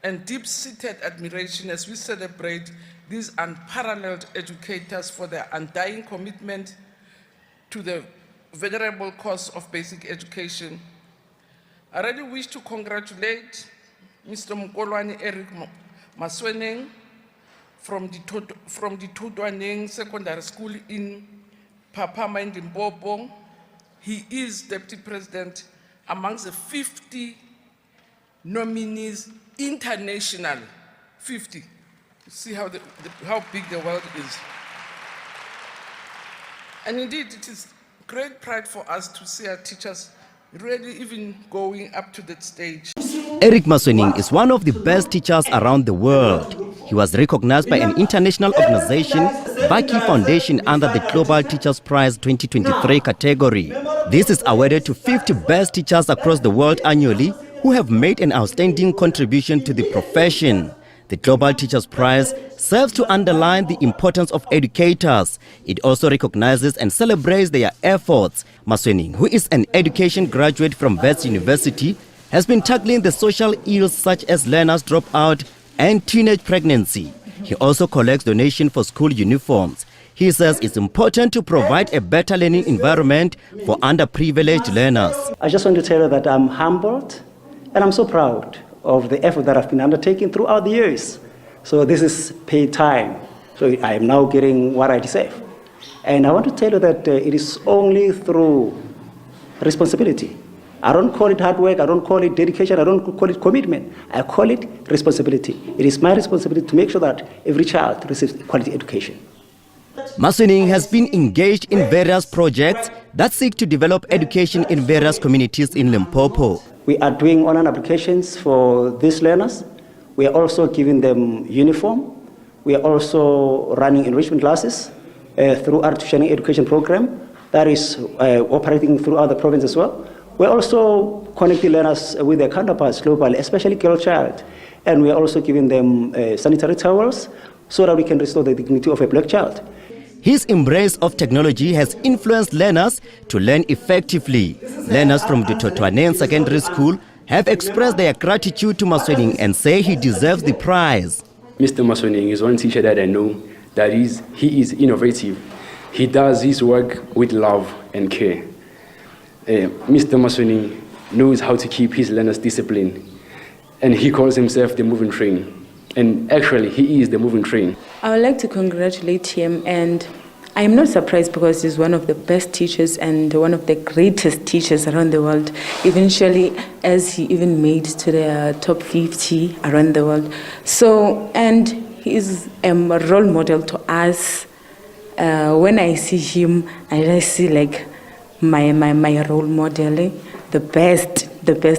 and deep-seated admiration as we celebrate these unparalleled educators for their undying commitment to the venerable cause of basic education. I really wish to congratulate Mr. Mokolwane Eric Masweneng from the Tutwaneng Secondary School in Papama in Limpopo. He is Deputy President amongst the 50 nominees international, 50. See how big the world is. And indeed, it is great pride for us to see our teachers really even going up to that stage. Eric Masweneng is one of the best teachers around the world. He was recognized by an international organization, Baki Foundation, under the Global Teachers Prize 2023 category. This is awarded to 50 best teachers across the world annually who have made an outstanding contribution to the profession. The Global Teachers Prize serves to underline the importance of educators. It also recognizes and celebrates their efforts. Masweneng, who is an education graduate from Wits University, has been tackling the social ills such as learners dropout and teenage pregnancy. He also collects donations for school uniforms. He says it's important to provide a better learning environment for underprivileged learners. I just want to tell you that I'm humbled and I'm so proud of the effort that I've been undertaking throughout the years. So this is paid time. So I am now getting what I deserve. And I want to tell you that it is only through responsibility. I don't call it hard work, I don't call it dedication, I don't call it commitment. I call it responsibility. It is my responsibility to make sure that every child receives quality education. Masweneng has been engaged in various projects that seek to develop education in various communities in Limpopo. We are doing online applications for these learners. We are also giving them uniform. We are also running enrichment classes through artificial education program that is operating throughout the province as well. We're also connecting learners with their counterparts globally, especially girl child. And we are also giving them sanitary towels so that we can restore the dignity of a black child. His embrace of technology has influenced learners to learn effectively. Learners from the Tutwaneng Secondary School have expressed their gratitude to Masweneng and say he deserves the prize. Mr. Masweneng is one teacher that I know that he is innovative. He does his work with love and care. Mr. Masweneng knows how to keep his learners disciplined, and he calls himself the moving train. And actually, he is the moving train. I would like to congratulate him, and I am not surprised because he's one of the best teachers and one of the greatest teachers around the world, eventually as he even made to the top 50 around the world. So, and he is a role model to us. When I see him, I just see like my role model, the best.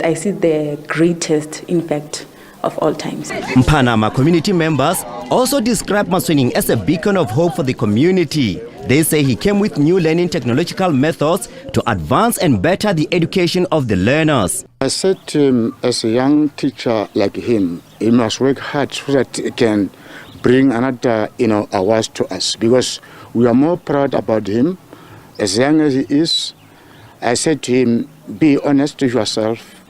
I see the greatest impact of all times. Mpanama community members also describe Masweneng as a beacon of hope for the community. They say he came with new learning technological methods to advance and better the education of the learners. I said to him, as a young teacher like him, he must work hard so that he can bring another awards to us, because we are more proud about him. As young as he is, I said to him, be honest with yourself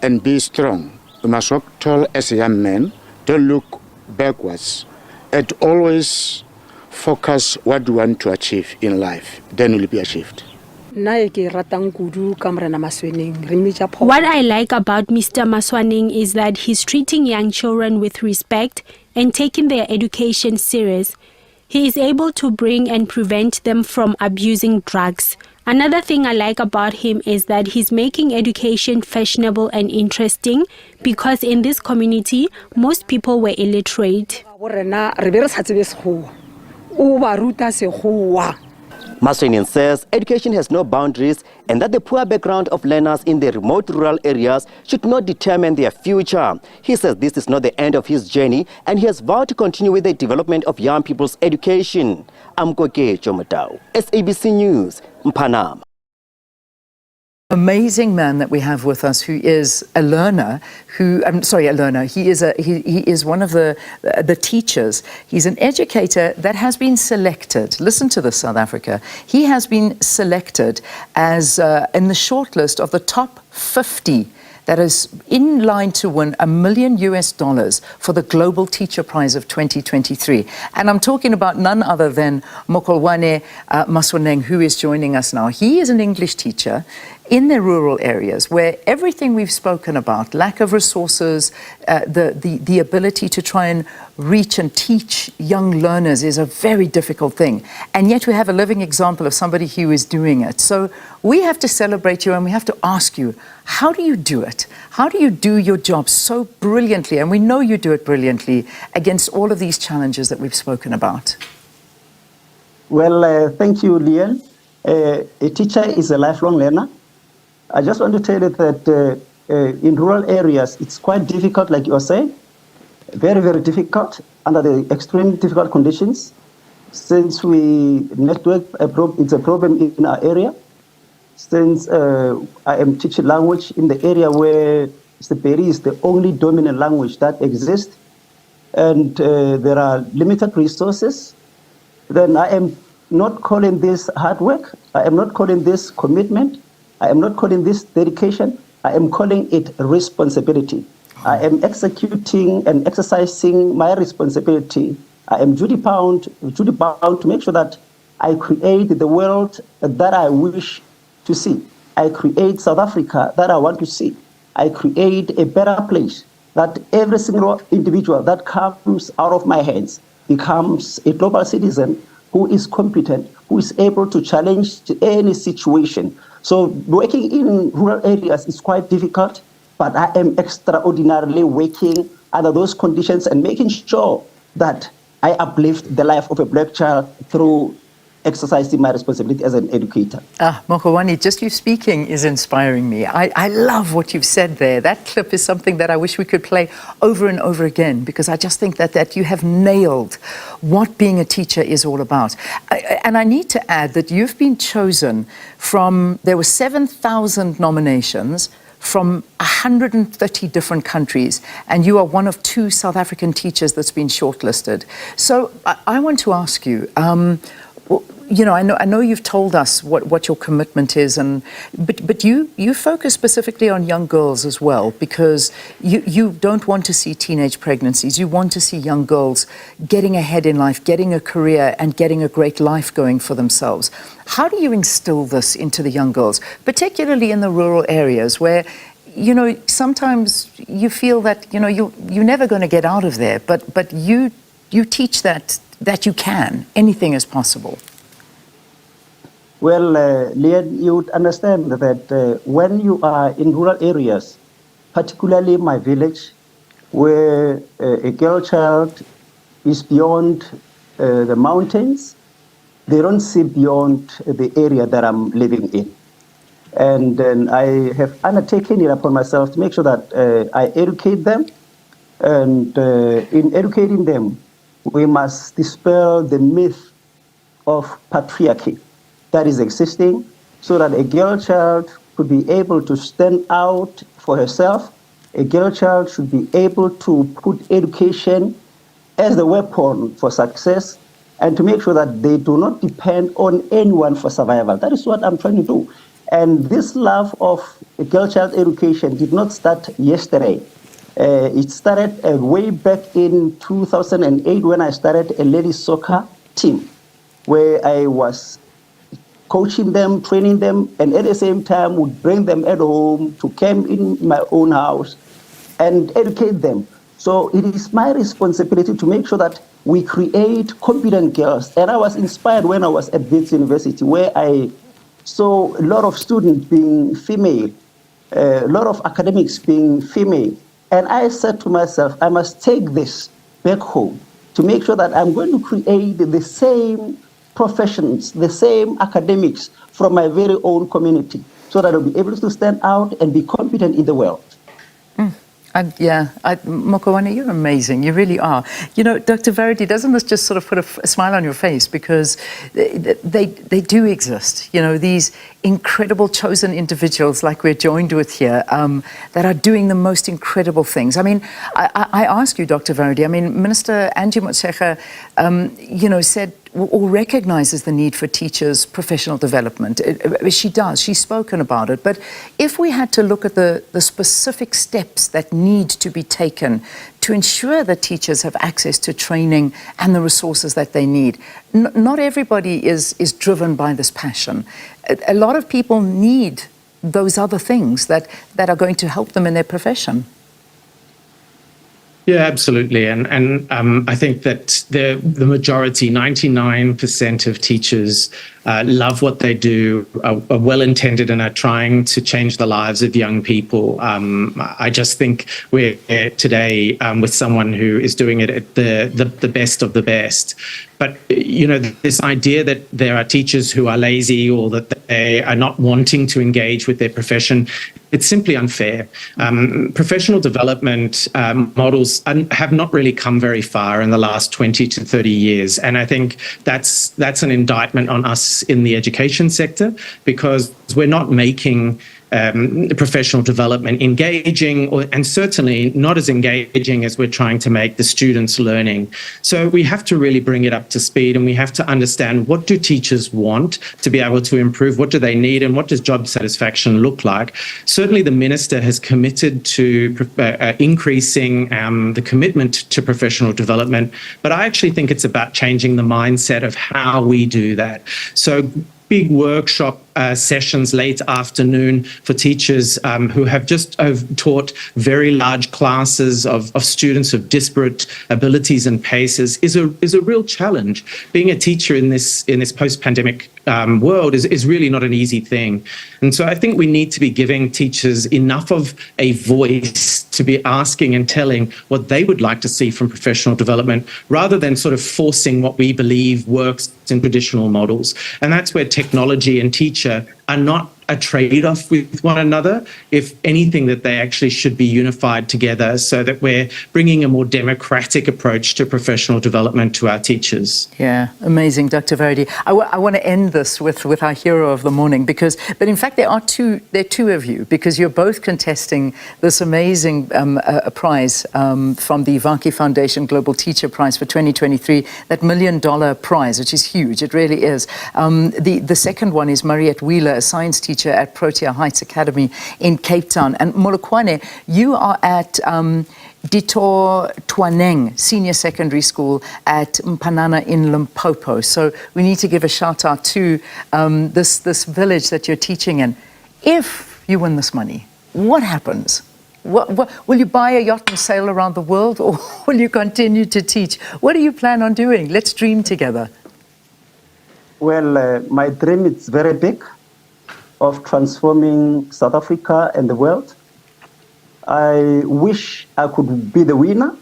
and be strong. You must walk tall as a young man. Don't look backwards. And always focus what you want to achieve in life. Then it will be achieved. What I like about Mr. Masweneng is that he's treating young children with respect and taking their education serious. He is able to bring and prevent them from abusing drugs. Another thing I like about him is that he's making education fashionable and interesting, because in this community, most people were illiterate. Masweneng says education has no boundaries and that the poor background of learners in the remote rural areas should not determine their future. He says this is not the end of his journey and he has vowed to continue with the development of young people's education. Amkoke Chomatau, SABC News, Mpanama. Amazing man that we have with us, who is a learner, he is one of the teachers. He's an educator that has been selected. Listen to this, South Africa. He has been selected as in the shortlist of the top 50 that is in line to win $1 million for the Global Teacher Prize of 2023. And I'm talking about none other than Mokolwane Masweneng, who is joining us now. He is an English teacher in the rural areas where everything we've spoken about, lack of resources, the ability to try and reach and teach young learners is a very difficult thing. And yet we have a living example of somebody who is doing it. So we have to celebrate you and we have to ask you, how do you do it? How do you do your job so brilliantly? And we know you do it brilliantly against all of these challenges that we've spoken about. Well, thank you, Leanne. A teacher is a lifelong learner. I just want to tell you that in rural areas, it's quite difficult, like you're saying, very, very difficult under the extremely difficult conditions. Since network, it's a problem in our area. Since I am teaching language in the area where Sepedi is the only dominant language that exists, and there are limited resources, then I am not calling this hard work. I am not calling this commitment. I am not calling this dedication. I am calling it responsibility. I am executing and exercising my responsibility. I am duty bound to make sure that I create the world that I wish to see. I create South Africa that I want to see. I create a better place that every single individual that comes out of my hands becomes a global citizen who is competent, who is able to challenge any situation. So working in rural areas is quite difficult, but I am extraordinarily working under those conditions and making sure that I uplift the life of a black child through exercising my responsibility as an educator. Mokolwane, just you speaking is inspiring me. I love what you've said there. That clip is something that I wish we could play over and over again, because I just think that you have nailed what being a teacher is all about. And I need to add that you've been chosen from, there were 7,000 nominations from 130 different countries, and you are one of 2 South African teachers that's been shortlisted. So I want to ask you, you know, I know you've told us what your commitment is, but you focus specifically on young girls as well, because you don't want to see teenage pregnancies. You want to see young girls getting ahead in life, getting a career and getting a great life going for themselves. How do you instill this into the young girls, particularly in the rural areas where, you know, sometimes you feel that, you know, you're never going to get out of there, but you teach that you can, anything is possible? Well, Leanne, you would understand that when you are in rural areas, particularly my village, where a girl child is beyond the mountains, they don't see beyond the area that I'm living in. And then I have undertaken it upon myself to make sure that I educate them. And in educating them, we must dispel the myth of patriarchy that is existing, so that a girl child could be able to stand out for herself. A girl child should be able to put education as the weapon for success, and to make sure that they do not depend on anyone for survival. That is what I'm trying to do. And this love of a girl child education did not start yesterday. It started way back in 2008 when I started a ladies soccer team, where I was coaching them, training them, and at the same time would bring them at home to camp in my own house and educate them. So it is my responsibility to make sure that we create competent girls. And I was inspired when I was at Wits University, where I saw a lot of students being female, a lot of academics being female. And I said to myself, I must take this back home to make sure that I'm going to create the same professions, the same academics from my very own community, so that I'll be able to stand out and be competent in the world. Mokolwane, you're amazing. You really are. You know, Dr. Verity, doesn't this just sort of put a smile on your face? Because they do exist. You know, these incredible chosen individuals like we're joined with here that are doing the most incredible things. I mean, I ask you, Dr. Verity, I mean, Minister Angie Motshekga, you know, said or recognizes the need for teachers' professional development. She does. She's spoken about it. But if we had to look at the specific steps that need to be taken to ensure that teachers have access to training and the resources that they need, not everybody is driven by this passion. A lot of people need those other things that are going to help them in their profession. Yeah, absolutely. And I think that the majority, 99% of teachers love what they do, are well-intended and are trying to change the lives of young people. I just think we're here today with someone who is doing it at the best of the best. But, you know, this idea that there are teachers who are lazy or that they are not wanting to engage with their profession, it's simply unfair. Professional development models have not really come very far in the last 20 to 30 years. And I think that's an indictment on us in the education sector, because we're not making professional development engaging, and certainly not as engaging as we're trying to make the students learning. So we have to really bring it up to speed, and we have to understand, what do teachers want to be able to improve? What do they need, and what does job satisfaction look like? Certainly the Minister has committed to increasing the commitment to professional development, but I actually think it's about changing the mindset of how we do that. So big workshop sessions late afternoon for teachers who have just taught very large classes of students of disparate abilities and paces is a real challenge. Being a teacher in this post-pandemic world is really not an easy thing. And so I think we need to be giving teachers enough of a voice to be asking and telling what they would like to see from professional development, rather than sort of forcing what we believe works in traditional models. And that's where technology and teacher are not a trade-off with one another. If anything, that they actually should be unified together, so that we're bringing a more democratic approach to professional development to our teachers. Yeah, amazing, Dr. Varadi. I want to end this with our hero of the morning, but in fact there are two of you, because you're both contesting this amazing prize from the Vaki Foundation Global Teacher Prize for 2023, that $1 million prize, which is huge. It really is. The second one is Mariette Wheeler, a science teacher at Protea Heights Academy in Cape Town. And Mokolwane, you are at Dito Twaneng Senior Secondary School at Mpanana in Limpopo. So we need to give a shout out to this village that you're teaching in. If you win this money, what happens? What, will you buy a yacht and sail around the world, or will you continue to teach? What do you plan on doing? Let's dream together. Well, my dream is very big, of transforming South Africa and the world. I wish I could be the winner,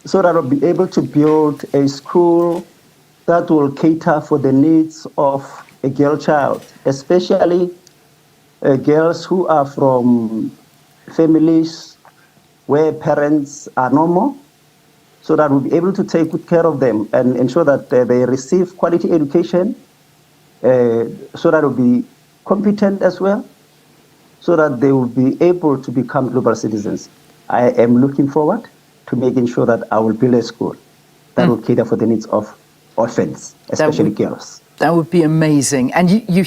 so that I'll be able to build a school that will cater for the needs of a girl child, especially girls who are from families where parents are normal, so that we'll be able to take good care of them and ensure that they receive quality education, so that will be competent as well, so that they will be able to become global citizens. I am looking forward to making sure that I will build a school that will cater for the needs of orphans, especially girls. That would be amazing. And you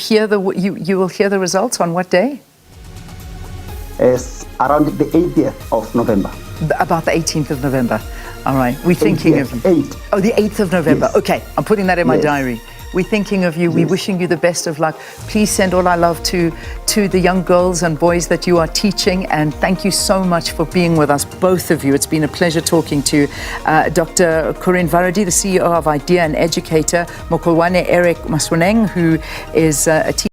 will hear the results on what day? It's around the 18th of November. About the 18th of November. All right. We're thinking of you. 8th. Oh, the 8th of November. Yes. Okay. I'm putting that in my diary. We're thinking of you. We're wishing you the best of luck. Please send all our love to the young girls and boys that you are teaching. And thank you so much for being with us, both of you. It's been a pleasure talking to Dr. Corinne Varadi, the CEO of Idea and Educator, Mokolwane Eric Masweneng, who is a teacher.